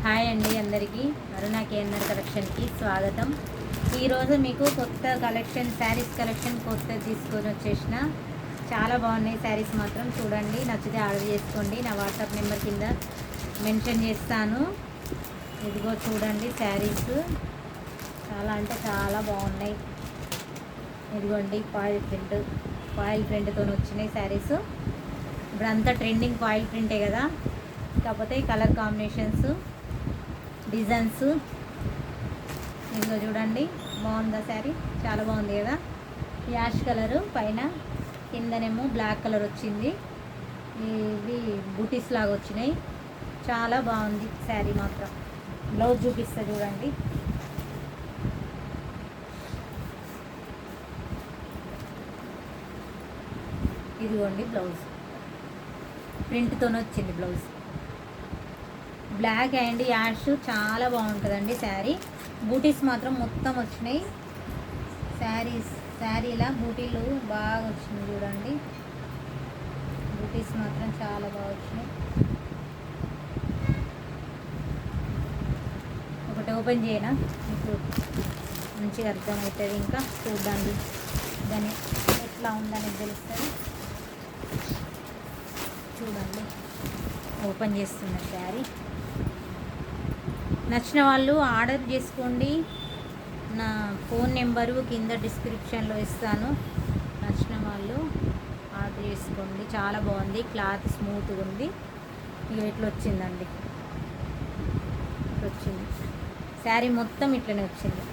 Hi అండి అందరికీ అరుణ KNR కలెక్షన్కి స్వాగతం. ఈరోజు మీకు కొత్త కలెక్షన్ శారీస్ కలెక్షన్ కొత్త తీసుకొని వచ్చేసిన చాలా బాగున్నాయి శారీస్. మాత్రం చూడండి, నచ్చితే ఆర్డర్ చేసుకోండి. నా వాట్సాప్ నెంబర్ కింద మెన్షన్ చేస్తాను. ఇదిగో చూడండి శారీస్ చాలా అంటే చాలా బాగున్నాయి. ఇదిగోండి ఫాయిల్ ప్రింట్తో వచ్చినాయి శారీస్. ఇప్పుడు అంతా ట్రెండింగ్ ఫాయిల్ ప్రింటే కదా, కాకపోతే కలర్ కాంబినేషన్స్ డిజైన్స్. ఇదిగో చూడండి, బాగుందా శారీ? చాలా బాగుంది కదా. యాష్ కలరు పైన, కిందనేమో బ్లాక్ కలర్ వచ్చింది. ఇవి బూటీస్ లాగా వచ్చినాయి. చాలా బాగుంది శారీ మాత్రం. బ్లౌజ్ చూపిస్తా చూడండి. ఇదిగోండి బ్లౌజ్ ప్రింట్తో వచ్చింది. బ్లౌజ్ బ్లాక్ అండ్ యాష్ చాలా బాగుంటుందండి శారీ. బూటీస్ మాత్రం మొత్తం వచ్చినాయి. శారీలా బూటీలు బాగా వచ్చినాయి చూడండి. బూటీస్ మాత్రం చాలా బాగా వచ్చినాయి. ఒకటి ఓపెన్ చేయనా, మీకు మంచిగా అర్థమవుతుంది. ఇంకా చూడండి, దాన్ని ఎట్లా ఉందని తెలుస్తుంది. చూడండి, ఓపెన్ చేస్తున్న శారీ. నచ్చిన వాళ్ళు ఆర్డర్ చేసుకోండి. నా ఫోన్ నెంబరు కింద డిస్క్రిప్షన్లో ఇస్తాను. నచ్చిన వాళ్ళు ఆర్డర్ చేసుకోండి. చాలా బాగుంది, క్లాత్ స్మూత్గా ఉంది. ఇక ఇట్లా వచ్చిందండి, ఇట్లా వచ్చింది శారీ మొత్తం ఇట్లనే వచ్చింది.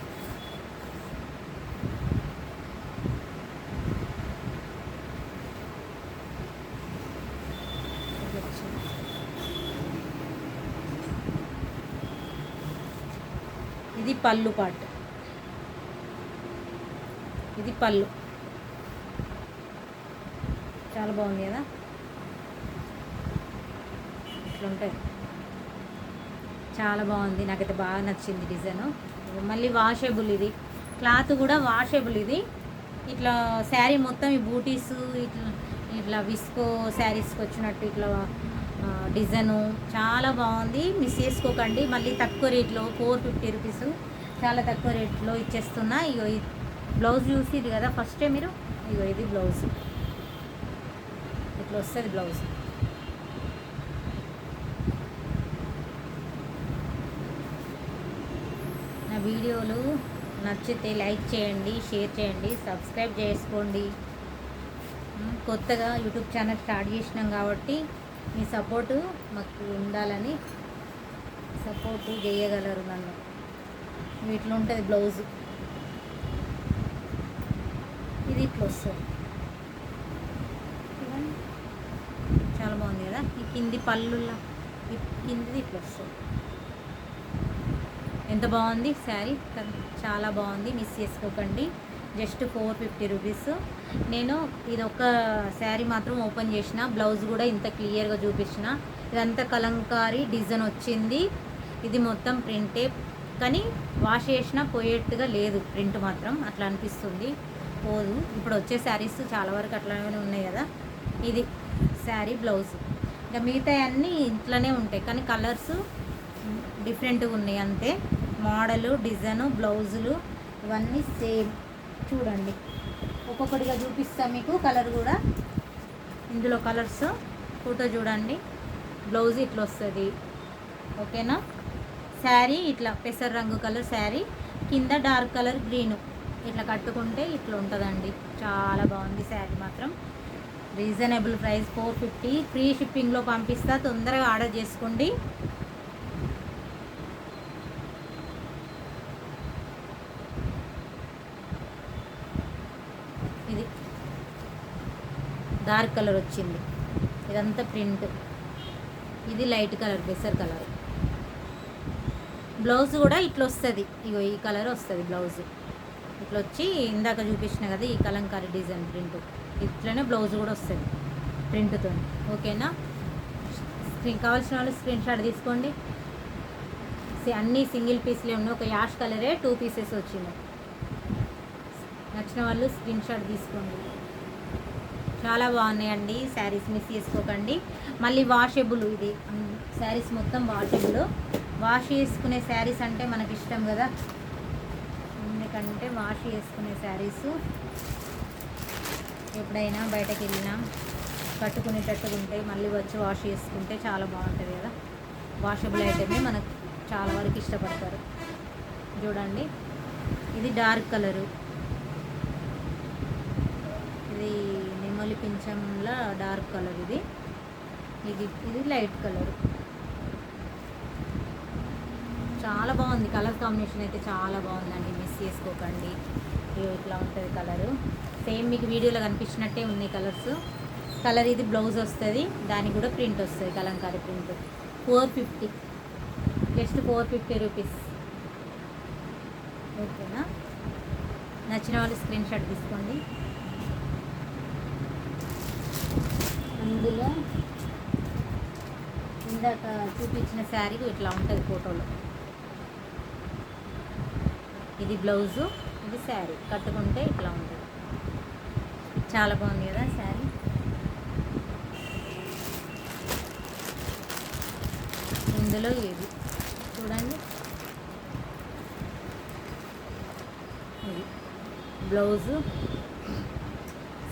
ఇది పళ్ళు పార్ట్, ఇది పళ్ళు. చాలా బాగుంది కదా, ఇట్లా ఉంటుంది. చాలా బాగుంది, నాకైతే బాగా నచ్చింది డిజైన్. మళ్ళీ వాషబుల్, ఇది క్లాత్ కూడా వాషబుల్. ఇది ఇట్లా శారీ మొత్తం ఈ బూటీస్ ఇట్లా ఇట్లా విస్కో శారీస్కి వచ్చినట్టు ఇట్లా డిజైను చాలా బాగుంది. మిస్ చేసుకోకండి. మళ్ళీ తక్కువ రేట్లో 450 రూపీస్, చాలా తక్కువ రేట్లో ఇచ్చేస్తున్నా. ఇగో ఈ బ్లౌజ్ చూసి ఇది కదా ఫస్టే మీరు. ఇగో ఇది బ్లౌజ్, ఇట్లా వస్తుంది బ్లౌజ్. నా వీడియోలు నచ్చితే లైక్ చేయండి, షేర్ చేయండి, సబ్స్క్రైబ్ చేసుకోండి. కొత్తగా యూట్యూబ్ ఛానల్ స్టార్ట్ చేసినాం కాబట్టి మీ సపోర్టు మాకు ఉండాలని సపోర్టు చేయగలరు నన్ను. ఇట్లా ఉంటుంది బ్లౌజ్. ఇది ఇట్లా వస్తుంది. చాలా బాగుంది కదా. ఈ కింది పళ్ళులా కిందిది ఇట్లా వస్తుంది. ఎంత బాగుంది శారీ, చాలా బాగుంది. మిస్ చేసుకోకండి. Just 450 rupees. నేను ఇది ఒక శారీ మాత్రం ఓపెన్ చేసిన, బ్లౌజ్ కూడా ఇంత క్లియర్గా చూపించిన. ఇదంతా కలంకారీ డిజైన్ వచ్చింది. ఇది మొత్తం ప్రింటే, కానీ వాష్ చేసినా పోయేట్టుగా లేదు. ప్రింట్ మాత్రం అట్లా అనిపిస్తుంది, పోదు. ఇప్పుడు వచ్చే శారీస్ చాలా వరకు అట్లానే ఉన్నాయి కదా. ఇది శారీ బ్లౌజ్. ఇంకా మిగతా అన్నీ ఇంట్లోనే ఉంటాయి, కానీ కలర్స్ డిఫరెంట్గా ఉన్నాయి అంతే. మోడలు, డిజైను, బ్లౌజులు ఇవన్నీ సేమ్. చూడండి, ఒక్కొక్కటిగా చూపిస్తా మీకు. కలర్ కూడా ఇందులో కలర్స్ ఫోటో చూడండి. బ్లౌజ్ ఇట్లా వస్తుంది, ఓకేనా. శారీ ఇట్లా పెసర రంగు కలర్ శారీ, కింద డార్క్ కలర్ గ్రీను. ఇట్లా కట్టుకుంటే ఇట్లా ఉంటుందండి. చాలా బాగుంది శారీ మాత్రం. Reasonable price 450. ఫ్రీ షిప్పింగ్లో పంపిస్తా. తొందరగా ఆర్డర్ చేసుకోండి. ఇది డార్క్ కలర్ వచ్చింది, ఇదంతా ప్రింట్. ఇది లైట్ కలర్ బెసర్ కలర్. బ్లౌజ్ కూడా ఇట్లా వస్తుంది. ఇగో ఈ కలర్ వస్తుంది బ్లౌజ్. ఇట్లా వచ్చి ఇందాక చూపించిన కదా ఈ కలంకారీ డిజైన్ ప్రింట్, ఇట్లనే బ్లౌజ్ కూడా వస్తుంది ప్రింట్తో, ఓకేనా. కావాల్సిన వాళ్ళు స్క్రీన్ షాట్ తీసుకోండి. అన్నీ సింగిల్ పీస్లే ఉన్నాయి. ఒక యాష్ కలరే 2 పీసెస్ వచ్చింది. నచ్చిన వాళ్ళు స్క్రీన్ షాట్ తీసుకోండి. చాలా బాగున్నాయండి శారీస్, మిస్ చేసుకోకండి. మళ్ళీ వాషబుల్, ఇది శారీస్ మొత్తం వాషబుల్. వాష్ చేసుకునే శారీస్ అంటే మనకి ఇష్టం కదా, ఎందుకంటే వాష్ చేసుకునే శారీస్ ఎప్పుడైనా బయటకు వెళ్ళినా కట్టుకునేటట్టుగా ఉంటాయి, మళ్ళీ వచ్చి వాష్ చేసుకుంటే చాలా బాగుంటుంది కదా. వాషబుల్ ఐటమే మనకు చాలా వరకు ఇష్టపడతారు. చూడండి, ఇది డార్క్ కలరు, ఇది నెమలి పింఛంలా డార్క్ కలర్, ఇది ఇది ఇది లైట్ కలర్. చాలా బాగుంది కలర్ కాంబినేషన్ అయితే, చాలా బాగుందండి, మిస్ చేసుకోకండి. ఇట్లా ఉంటుంది కలరు, సేమ్ మీకు వీడియోలో కనిపించినట్టే ఉన్నాయి కలర్స్. కలర్ ఇది బ్లౌజ్ వస్తుంది, దానికి కూడా ప్రింట్ వస్తుంది, కలంకారీ ప్రింట్. 450, just 450 rupees. ఓకేనా, నచ్చిన వాళ్ళు స్క్రీన్ షాట్ తీసుకోండి. అందులో ఇందాక చూపించిన శారీ ఇట్లా ఉంటుంది ఫోటోలో. ఇది బ్లౌజు, ఇది శారీ, కట్టుకుంటే ఇట్లా ఉంటుంది. చాలా బాగుంది కదా శారీ. ఇందులో ఇది చూడండి, ఇది బ్లౌజు.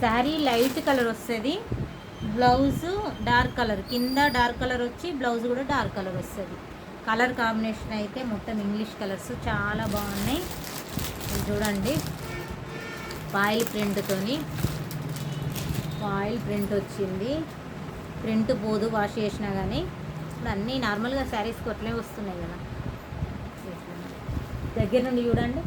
శారీ లైట్ కలర్ వస్తుంది, బ్లౌజు డార్క్ కలర్, కింద డార్క్ కలర్ వచ్చి బ్లౌజ్ కూడా డార్క్ కలర్ వస్తుంది. కలర్ కాంబినేషన్ అయితే మొత్తం ఇంగ్లీష్ కలర్స్ చాలా బాగున్నాయి. చూడండి, ఫాయిల్ ప్రింట్తోని, ఫాయిల్ ప్రింట్ వచ్చింది. ప్రింట్ పోదు వాష్ చేసినా కానీ. ఇప్పుడు అన్నీ నార్మల్గా శారీస్కి అట్లే వస్తున్నాయి కదా. దగ్గర నుండి చూడండి.